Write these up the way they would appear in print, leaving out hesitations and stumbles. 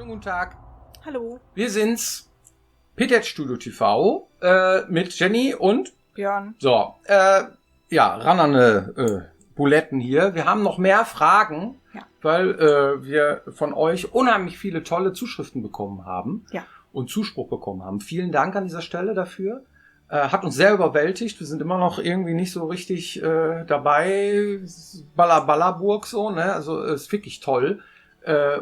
Schönen guten Tag. Hallo. Wir sind's, PTET Studio TV, mit Jenny und Björn. So, ran an Buletten hier. Wir haben noch mehr Fragen, weil wir von euch unheimlich viele tolle Zuschriften bekommen haben und Zuspruch bekommen haben. Vielen Dank an dieser Stelle dafür. Hat uns sehr überwältigt. Wir sind immer noch irgendwie nicht so richtig dabei. Ballerburg so, ne? Also ist wirklich toll.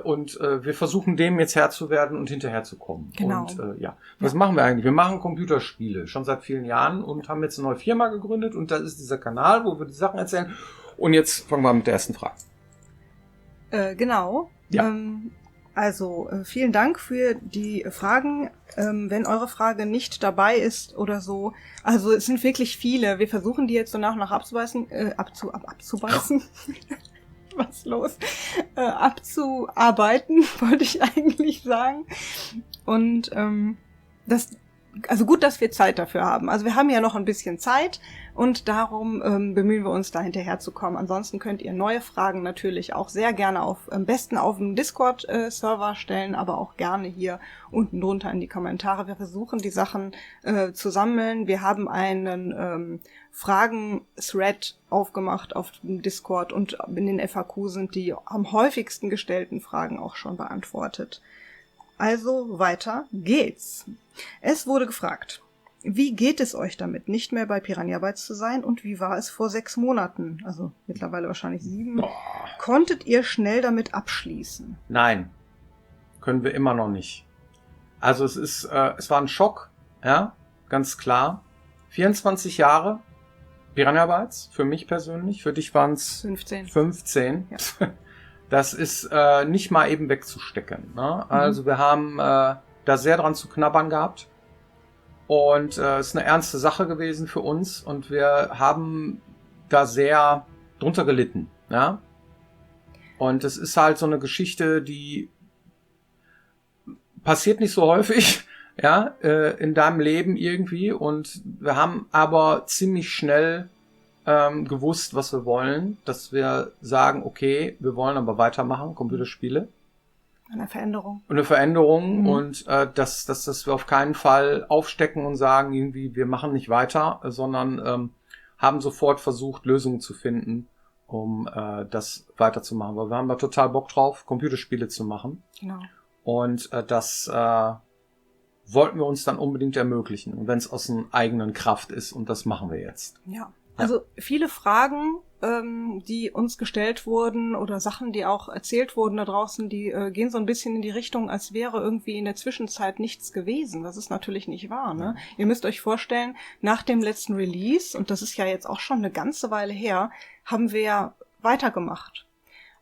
Und wir versuchen dem jetzt Herr zu werden und hinterher zu kommen. Genau. Und was machen wir eigentlich? Wir machen Computerspiele schon seit vielen Jahren und haben jetzt eine neue Firma gegründet und das ist dieser Kanal, wo wir die Sachen erzählen. Und jetzt fangen wir mit der ersten Frage. Genau. Ja. Vielen Dank für die Fragen. Wenn eure Frage nicht dabei ist oder so, also es sind wirklich viele. Wir versuchen die jetzt so nach und nach abzubeißen. Was los? Abzuarbeiten, wollte ich eigentlich sagen. Und gut, dass wir Zeit dafür haben. Also wir haben ja noch ein bisschen Zeit und darum bemühen wir uns, da hinterher zu kommen. Ansonsten könnt ihr neue Fragen natürlich auch sehr gerne am besten auf dem Discord-Server stellen, aber auch gerne hier unten drunter in die Kommentare. Wir versuchen, die Sachen zu sammeln. Wir haben einen Fragen-Thread aufgemacht auf dem Discord und in den FAQ sind die am häufigsten gestellten Fragen auch schon beantwortet. Also weiter geht's. Es wurde gefragt, wie geht es euch damit, nicht mehr bei Piranha Bytes zu sein und wie war es vor 6 Monaten, also mittlerweile wahrscheinlich 7? Konntet ihr schnell damit abschließen? Nein, können wir immer noch nicht. Also es war ein Schock, ja, ganz klar. 24 Jahre Piranha Bytes, für mich persönlich, für dich waren es 15. Ja. Das ist nicht mal eben wegzustecken. Ne? Also wir haben da sehr dran zu knabbern gehabt. Und es ist eine ernste Sache gewesen für uns. Und wir haben da sehr drunter gelitten. Ja? Und es ist halt so eine Geschichte, die passiert nicht so häufig ja, in deinem Leben irgendwie. Und wir haben aber ziemlich schnell gewusst, was wir wollen, dass wir sagen, okay, wir wollen aber weitermachen, Computerspiele. Eine Veränderung. Und dass wir auf keinen Fall aufstecken und sagen, irgendwie, wir machen nicht weiter, sondern haben sofort versucht, Lösungen zu finden, um das weiterzumachen. Weil wir haben da total Bock drauf, Computerspiele zu machen. Genau. Und das wollten wir uns dann unbedingt ermöglichen. Und wenn es aus einer eigenen Kraft ist, und das machen wir jetzt. Ja. Also viele Fragen, die uns gestellt wurden oder Sachen, die auch erzählt wurden da draußen, die gehen so ein bisschen in die Richtung, als wäre irgendwie in der Zwischenzeit nichts gewesen. Das ist natürlich nicht wahr, ne? Ja. Ihr müsst euch vorstellen, nach dem letzten Release, und das ist ja jetzt auch schon eine ganze Weile her, haben wir ja weitergemacht.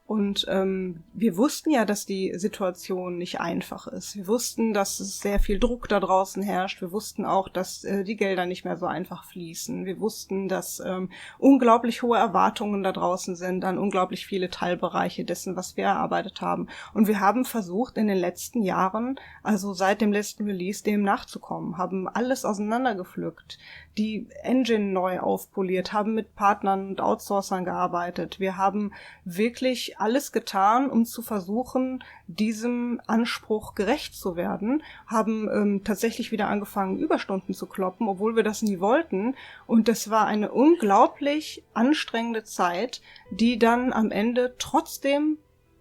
Und wir wussten ja, dass die Situation nicht einfach ist. Wir wussten, dass es sehr viel Druck da draußen herrscht. Wir wussten auch, dass die Gelder nicht mehr so einfach fließen. Wir wussten, dass unglaublich hohe Erwartungen da draußen sind an unglaublich viele Teilbereiche dessen, was wir erarbeitet haben. Und wir haben versucht, in den letzten Jahren, also seit dem letzten Release, dem nachzukommen, haben alles auseinandergepflückt, die Engine neu aufpoliert, haben mit Partnern und Outsourcern gearbeitet. Wir haben wirklich alles getan, um zu versuchen, diesem Anspruch gerecht zu werden, haben tatsächlich wieder angefangen, Überstunden zu kloppen, obwohl wir das nie wollten. Und das war eine unglaublich anstrengende Zeit, die dann am Ende trotzdem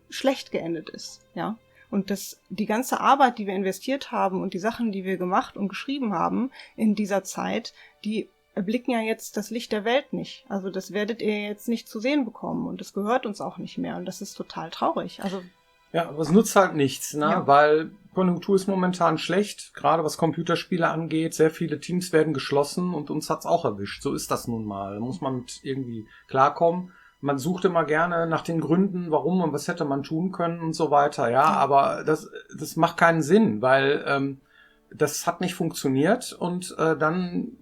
schlecht geendet ist, ja. Und die ganze Arbeit, die wir investiert haben und die Sachen, die wir gemacht und geschrieben haben in dieser Zeit, die erblicken ja jetzt das Licht der Welt nicht. Also das werdet ihr jetzt nicht zu sehen bekommen und das gehört uns auch nicht mehr und das ist total traurig. Also ja, aber es nutzt halt nichts, ne? Ja. Weil Konjunktur ist momentan schlecht, gerade was Computerspiele angeht. Sehr viele Teams werden geschlossen und uns hat's auch erwischt. So ist das nun mal. Da muss man mit irgendwie klarkommen. Man sucht immer gerne nach den Gründen, warum und was hätte man tun können und so weiter. Ja, aber das macht keinen Sinn, weil das hat nicht funktioniert und dann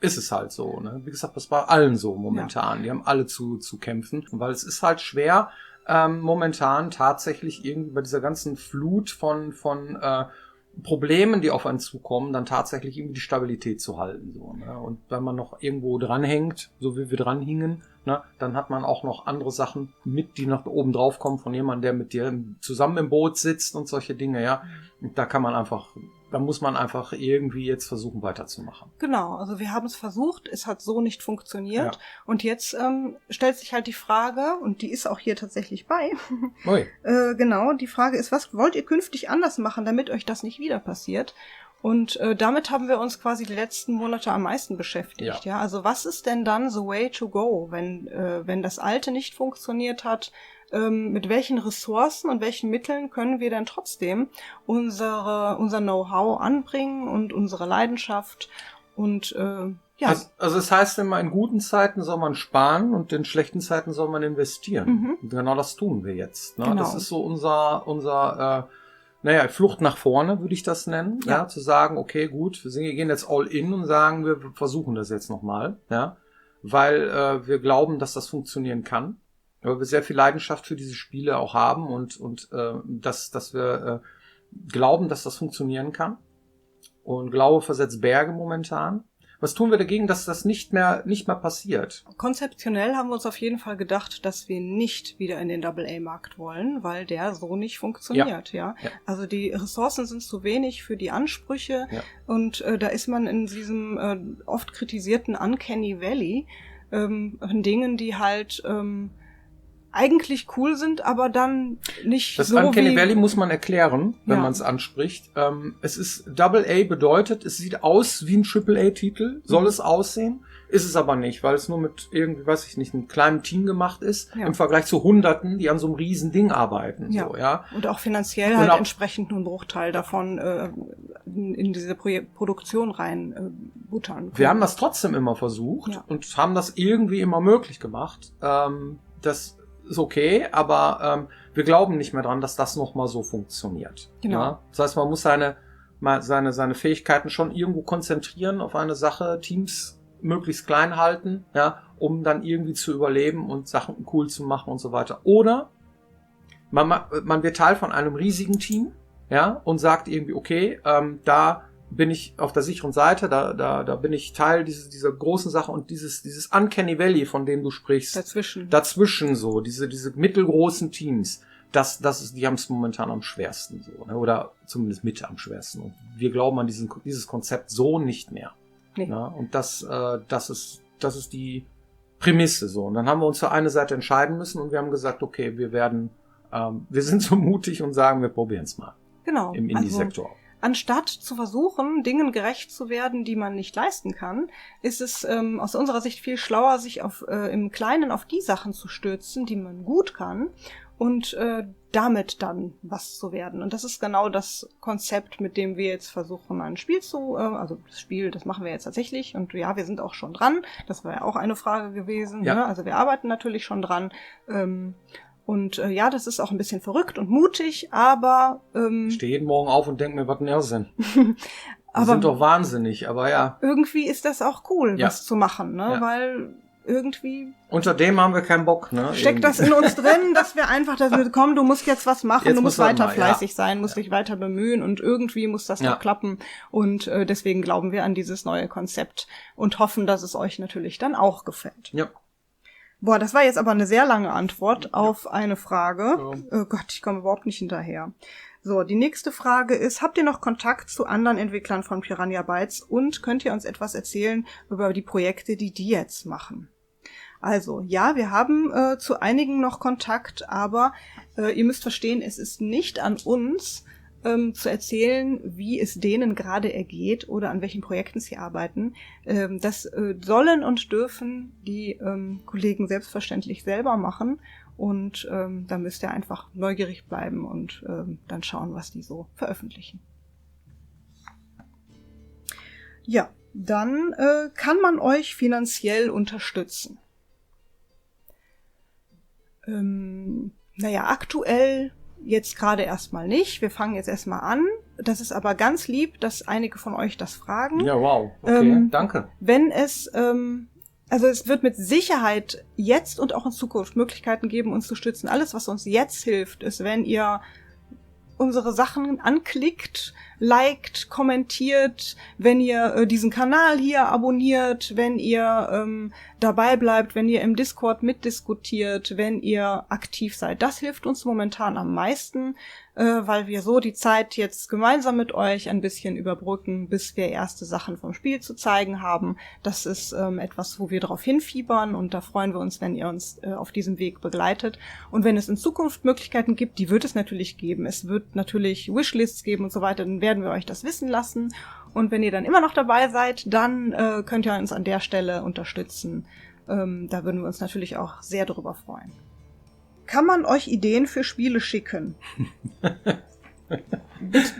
ist es halt so. Ne? Wie gesagt, das ist bei allen so momentan. Ja. Die haben alle zu kämpfen, weil es ist halt schwer, momentan tatsächlich irgendwie bei dieser ganzen Flut von Problemen, die auf einen zukommen, dann tatsächlich irgendwie die Stabilität zu halten. So, ne? Und wenn man noch irgendwo dranhängt, so wie wir dranhingen, ne, dann hat man auch noch andere Sachen mit, die nach oben drauf kommen von jemandem, der mit dir zusammen im Boot sitzt und solche Dinge, ja. Und da muss man einfach irgendwie jetzt versuchen weiterzumachen. Genau, also wir haben es versucht, es hat so nicht funktioniert. Ja. Und jetzt stellt sich halt die Frage, und die ist auch hier tatsächlich bei, genau, die Frage ist, was wollt ihr künftig anders machen, damit euch das nicht wieder passiert? Und damit haben wir uns quasi die letzten Monate am meisten beschäftigt. Ja. Also was ist denn dann the way to go, wenn das Alte nicht funktioniert hat? Mit welchen Ressourcen und welchen Mitteln können wir denn trotzdem unser Know-how anbringen und unsere Leidenschaft und ja. Also es heißt immer, in guten Zeiten soll man sparen und in schlechten Zeiten soll man investieren. Und genau das tun wir jetzt. Ne? Genau. Das ist so unser Flucht nach vorne, würde ich das nennen. Ja, zu sagen, okay, gut, wir gehen jetzt all in und sagen, wir versuchen das jetzt nochmal. Ja, weil wir glauben, dass das funktionieren kann. Weil wir sehr viel Leidenschaft für diese Spiele auch haben und dass wir glauben, dass das funktionieren kann. Und Glaube versetzt Berge momentan. Was tun wir dagegen, dass das nicht mehr passiert? Konzeptionell haben wir uns auf jeden Fall gedacht, dass wir nicht wieder in den AA-Markt wollen, weil der so nicht funktioniert. Ja. Also die Ressourcen sind zu wenig für die Ansprüche und da ist man in diesem oft kritisierten Uncanny Valley an Dingen, die halt eigentlich cool sind, aber dann nicht das so wie... Das Uncanny Valley muss man erklären, wenn man es anspricht. Es ist AA bedeutet, es sieht aus wie ein AAA-Titel, soll es aussehen, ist es aber nicht, weil es nur mit irgendwie, weiß ich nicht, einem kleinen Team gemacht ist, im Vergleich zu Hunderten, die an so einem riesen Ding arbeiten. Ja. So, ja. Und auch finanziell halt entsprechend nur einen Bruchteil davon in diese Produktion rein buttern können. Wir haben das trotzdem immer versucht und haben das irgendwie immer möglich gemacht. Das ist okay, aber wir glauben nicht mehr dran, dass das nochmal so funktioniert. Genau. Ja? Das heißt, man muss seine Fähigkeiten schon irgendwo konzentrieren auf eine Sache, Teams möglichst klein halten, ja, um dann irgendwie zu überleben und Sachen cool zu machen und so weiter. Oder man wird Teil von einem riesigen Team, ja, und sagt irgendwie, okay, da bin ich auf der sicheren Seite, da bin ich Teil dieser großen Sache und dieses Uncanny Valley, von dem du sprichst. Dazwischen so, diese mittelgroßen Teams. Die haben es momentan am schwersten so, ne? Oder zumindest mit am schwersten. Und wir glauben an dieses Konzept so nicht mehr. Nee. Ja? Und das ist die Prämisse so. Und dann haben wir uns für eine Seite entscheiden müssen und wir haben gesagt, okay, wir sind so mutig und sagen, wir probieren es mal. Genau. Im Indie-Sektor. Anstatt zu versuchen, Dingen gerecht zu werden, die man nicht leisten kann, ist es aus unserer Sicht viel schlauer, sich im Kleinen auf die Sachen zu stürzen, die man gut kann und damit dann was zu werden. Und das ist genau das Konzept, mit dem wir jetzt versuchen, ein Spiel das machen wir jetzt tatsächlich. Und ja, wir sind auch schon dran. Das war ja auch eine Frage gewesen. Ja. Ne? Also wir arbeiten natürlich schon dran. Und das ist auch ein bisschen verrückt und mutig, aber... Ich stehe jeden Morgen auf und denke mir, was ein Irrsinn. Wir sind doch wahnsinnig, aber ja. Irgendwie ist das auch cool, was zu machen, ne? Ja. Weil irgendwie... Unter dem haben wir keinen Bock, ne? Steckt das in uns drin, dass wir einfach, komm, du musst jetzt was machen, du musst weiter fleißig sein, musst dich weiter bemühen und irgendwie muss das doch klappen. Und deswegen glauben wir an dieses neue Konzept und hoffen, dass es euch natürlich dann auch gefällt. Ja. Boah, das war jetzt aber eine sehr lange Antwort auf eine Frage. Oh Gott, ich komme überhaupt nicht hinterher. So, die nächste Frage ist, habt ihr noch Kontakt zu anderen Entwicklern von Piranha Bytes und könnt ihr uns etwas erzählen über die Projekte, die jetzt machen? Also, ja, wir haben zu einigen noch Kontakt, aber ihr müsst verstehen, es ist nicht an uns, zu erzählen, wie es denen gerade ergeht oder an welchen Projekten sie arbeiten. Das sollen und dürfen die Kollegen selbstverständlich selber machen und da müsst ihr einfach neugierig bleiben und dann schauen, was die so veröffentlichen. Ja, dann kann man euch finanziell unterstützen. Aktuell jetzt gerade erstmal nicht. Wir fangen jetzt erstmal an. Das ist aber ganz lieb, dass einige von euch das fragen. Ja, wow. Okay, danke. Wenn es, es wird mit Sicherheit jetzt und auch in Zukunft Möglichkeiten geben, uns zu stützen. Alles, was uns jetzt hilft, ist, wenn ihr unsere Sachen anklickt, liked, kommentiert, wenn ihr diesen Kanal hier abonniert, wenn ihr dabei bleibt, wenn ihr im Discord mitdiskutiert, wenn ihr aktiv seid. Das hilft uns momentan am meisten, weil wir so die Zeit jetzt gemeinsam mit euch ein bisschen überbrücken, bis wir erste Sachen vom Spiel zu zeigen haben. Das ist etwas, wo wir darauf hinfiebern und da freuen wir uns, wenn ihr uns auf diesem Weg begleitet. Und wenn es in Zukunft Möglichkeiten gibt, die wird es natürlich geben. Es wird natürlich Wishlists geben und so weiter, dann werden wir euch das wissen lassen. Und wenn ihr dann immer noch dabei seid, dann könnt ihr uns an der Stelle unterstützen. Da würden wir uns natürlich auch sehr darüber freuen. Kann man euch Ideen für Spiele schicken?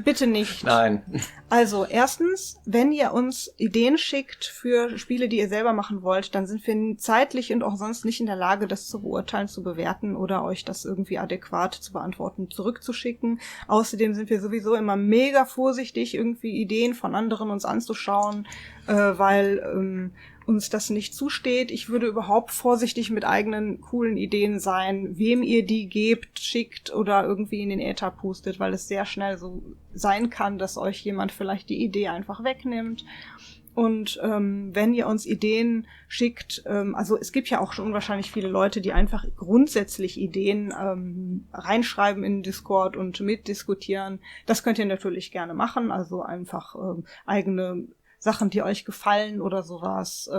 Bitte nicht. Nein. Also erstens, wenn ihr uns Ideen schickt für Spiele, die ihr selber machen wollt, dann sind wir zeitlich und auch sonst nicht in der Lage, das zu beurteilen, zu bewerten oder euch das irgendwie adäquat zu beantworten, zurückzuschicken. Außerdem sind wir sowieso immer mega vorsichtig, irgendwie Ideen von anderen uns anzuschauen, weil uns das nicht zusteht. Ich würde überhaupt vorsichtig mit eigenen coolen Ideen sein, wem ihr die gebt, schickt oder irgendwie in den Äther pustet, weil es sehr schnell so sein kann, dass euch jemand vielleicht die Idee einfach wegnimmt. Und wenn ihr uns Ideen schickt, also es gibt ja auch schon unwahrscheinlich viele Leute, die einfach grundsätzlich Ideen reinschreiben in Discord und mitdiskutieren. Das könnt ihr natürlich gerne machen, also einfach eigene Sachen, die euch gefallen oder sowas,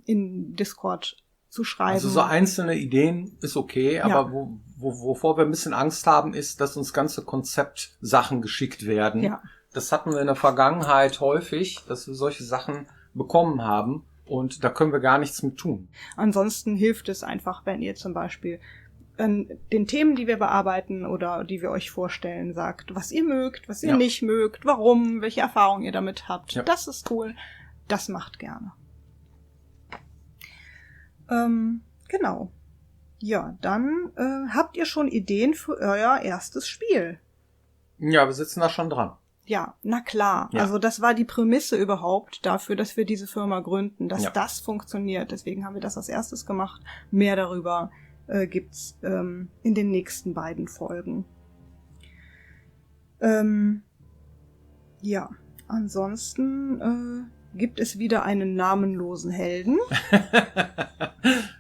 in Discord zu schreiben. Also so einzelne Ideen ist okay, Ja. aber wovor wir ein bisschen Angst haben, ist, dass uns ganze Konzeptsachen geschickt werden. Ja. Das hatten wir in der Vergangenheit häufig, dass wir solche Sachen bekommen haben und da können wir gar nichts mit tun. Ansonsten hilft es einfach, wenn ihr zum Beispiel den Themen, die wir bearbeiten oder die wir euch vorstellen, sagt, was ihr mögt, was ihr nicht mögt, warum, welche Erfahrungen ihr damit habt. Ja. Das ist cool. Das macht gerne. Genau. Ja, dann habt ihr schon Ideen für euer erstes Spiel? Ja, wir sitzen da schon dran. Ja, na klar. Ja. Also das war die Prämisse überhaupt dafür, dass wir diese Firma gründen, dass Ja. das funktioniert. Deswegen haben wir das als erstes gemacht. Mehr darüber gibt's in den nächsten beiden Folgen. Ja, ansonsten gibt es wieder einen namenlosen Helden.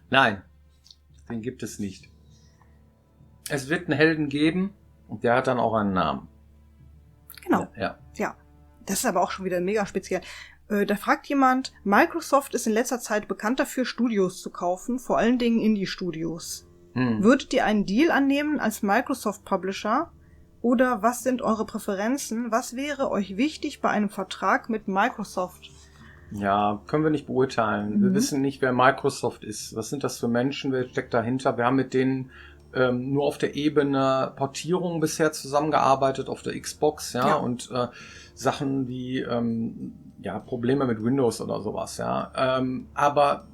Nein, den gibt es nicht. Es wird einen Helden geben und der hat dann auch einen Namen. Genau. Ja. Ja, das ist aber auch schon wieder mega speziell. Da fragt jemand, Microsoft ist in letzter Zeit bekannt dafür, Studios zu kaufen, vor allen Dingen Indie-Studios. Würdet ihr einen Deal annehmen als Microsoft-Publisher? Oder was sind eure Präferenzen? Was wäre euch wichtig bei einem Vertrag mit Microsoft? Ja, können wir nicht beurteilen. Wir wissen nicht, wer Microsoft ist. Was sind das für Menschen? Wer steckt dahinter? Wir haben mit denen nur auf der Ebene Portierung bisher zusammengearbeitet, auf der Xbox, ja. Und Sachen wie Probleme mit Windows oder sowas, ja. Aber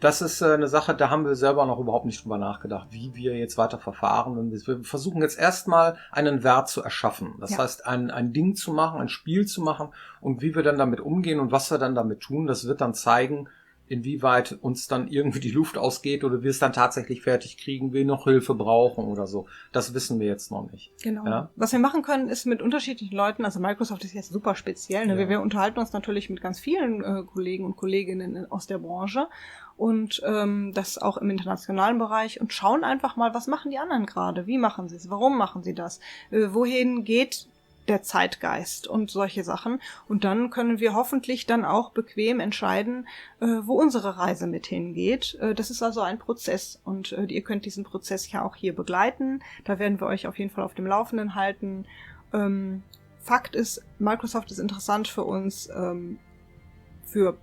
das ist eine Sache, da haben wir selber noch überhaupt nicht drüber nachgedacht, wie wir jetzt weiter verfahren. Und wir versuchen jetzt erstmal einen Wert zu erschaffen. Das heißt, ein Ding zu machen, ein Spiel zu machen und wie wir dann damit umgehen und was wir dann damit tun, das wird dann zeigen, inwieweit uns dann irgendwie die Luft ausgeht oder wir es dann tatsächlich fertig kriegen, wir noch Hilfe brauchen oder so. Das wissen wir jetzt noch nicht. Genau. Ja? Was wir machen können, ist mit unterschiedlichen Leuten, also Microsoft ist jetzt super speziell, ne? Ja. Wir unterhalten uns natürlich mit ganz vielen Kollegen und Kolleginnen aus der Branche und das auch im internationalen Bereich und schauen einfach mal, was machen die anderen gerade, wie machen sie es, warum machen sie das, wohin geht der Zeitgeist und solche Sachen. Und dann können wir hoffentlich dann auch bequem entscheiden, wo unsere Reise mit hingeht. Das ist also ein Prozess und ihr könnt diesen Prozess ja auch hier begleiten. Da werden wir euch auf jeden Fall auf dem Laufenden halten. Fakt ist, Microsoft ist interessant für uns für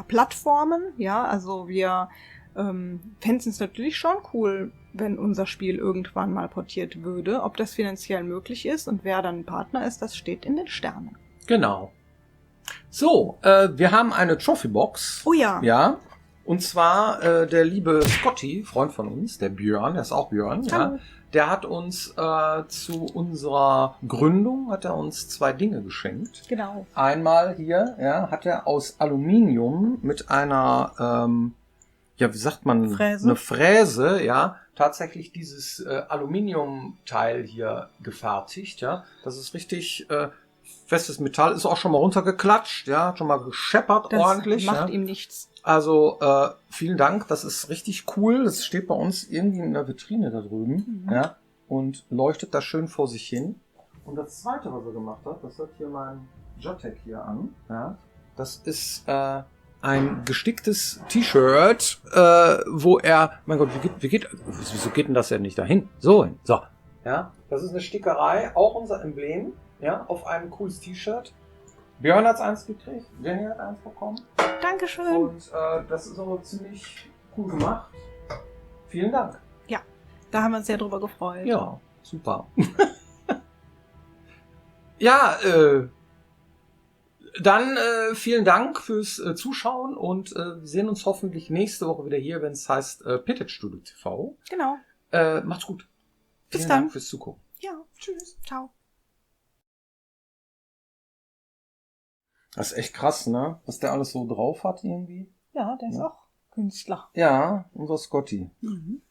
Plattformen. Ja, also wir fänden es natürlich schon cool, wenn unser Spiel irgendwann mal portiert würde. Ob das finanziell möglich ist und wer dann Partner ist, das steht in den Sternen. Genau. So, wir haben eine Trophy-Box. Oh ja. Ja. Und zwar der liebe Scotty, Freund von uns, der Björn, der ist auch Björn, ja. Der hat uns zu unserer Gründung, hat er uns 2 Dinge geschenkt. Genau. Einmal hier, ja, hat er aus Aluminium mit einer, wie sagt man? Fräse. Eine Fräse, ja, tatsächlich dieses Aluminiumteil hier gefertigt, ja. Das ist richtig festes Metall, ist auch schon mal runtergeklatscht, ja, hat schon mal gescheppert Das ordentlich. macht ja. ihm nichts. Also vielen Dank, das ist richtig cool. Das steht bei uns irgendwie in der Vitrine da drüben, ja, und leuchtet da schön vor sich hin. Und das Zweite, was er gemacht hat, das hat hier mein Jotek hier an, ja, das ist ein gesticktes T-Shirt, wo er, mein Gott, wieso geht denn das denn nicht dahin? So hin, so, ja, das ist eine Stickerei, auch unser Emblem, ja, auf einem cooles T-Shirt. Björn hat's eins gekriegt, Jenny hat eins bekommen. Dankeschön. Und das ist aber ziemlich cool gemacht. Vielen Dank. Ja, da haben wir uns sehr drüber gefreut. Ja, super. Ja, dann vielen Dank fürs Zuschauen und wir sehen uns hoffentlich nächste Woche wieder hier, wenn es heißt Pitted Studio TV. Genau. Macht's gut. Bis Vielen dann. Dank fürs Zugucken. Ja, tschüss. Ciao. Das ist echt krass, ne? Was der alles so drauf hat irgendwie. Ja, der ist auch Künstler. Ja, unser Scotty. Mhm.